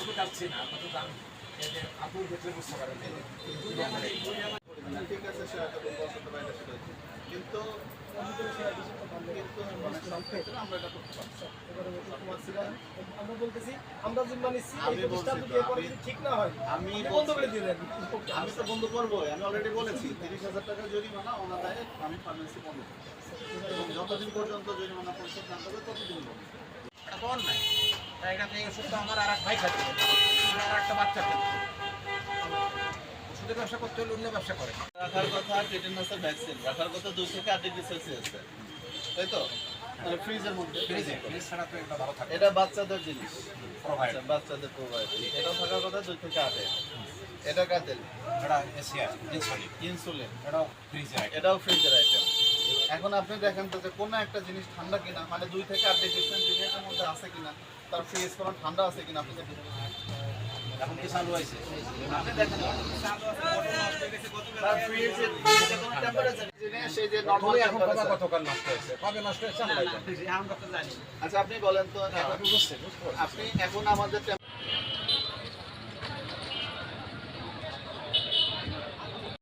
তো যাচ্ছি না, আপনার তো জানেন আপুর ক্ষেত্রে বুঝতে পারেন। ঠিক আছে, সেটা একটা পছন্দ বা এটা সেটা, কিন্তু সব ক্ষেত্রে আমরা এটা করতে পারছি। আমরা বলতেছি আমরা জিম্মা নিচ্ছি, আমি এই প্রতিষ্ঠান বলছি যদি তো, এরপরে যদি ঠিক না হয় আমি বন্ধ করে দিয়ে দেন। আমি তো বন্ধ করবোই, আমি অলরেডি বলেছি 30,000 টাকা জরিমানা অনাদায়ে আমি ফার্মেসি বন্ধ করবো এবং যতদিন পর্যন্ত জরিমানা পরিশোধ না করবে ততদিন বন্ধ। এটা তো অন্যায়, তাই এটা এই ওষুধটা আমার আর এক ভাই খাচ্ছে, আমার আর একটা বাচ্চা খাচ্ছে। ওষুধের ব্যবসা করতে হলে অন্য ব্যবসা করে। রাখার কথা টেটেনাসের ভ্যাকসিন রাখার কথা 2 থেকে 8 ডিগ্রি সেলসিয়াসে, তাই তো? মানে ফ্রিজের মধ্যে, ফ্রিজ ছাড়া তো এটা ভালো থাকে। এটা বাচ্চাদের জিনিস, প্রোভাইড বাচ্চাদের প্রোভাইড, এটাও থাকার কথা 2 থেকে 8 এটা কাদের এটা এশিয়া ইনসুলিন, ইনসুলিন, এটাও ফ্রিজে এটাও ফ্রিজের আইটেম। এখন আপনি দেখেন তো যে কোনো একটা জিনিস ঠান্ডা কিনা, মানে 2 থেকে 8 ডিগ্রি সেলসিয়াসের মধ্যে আছে কিনা, তার ফ্রিজ কোনো ঠান্ডা আছে কিনা আপনি দেখেন। এখন কি চালু হয়েছে আপনি দেখেন তার ফ্রিজের কোনো টেম্পারেচার জিনিস, এই যে নরমাল এখন কবে টেম্পারেচার। গতকাল নষ্ট হয়েছে, কবে নষ্ট হয়েছে আমরা জানি। আচ্ছা আপনি বলেন তো, আপনি এখন আমাদের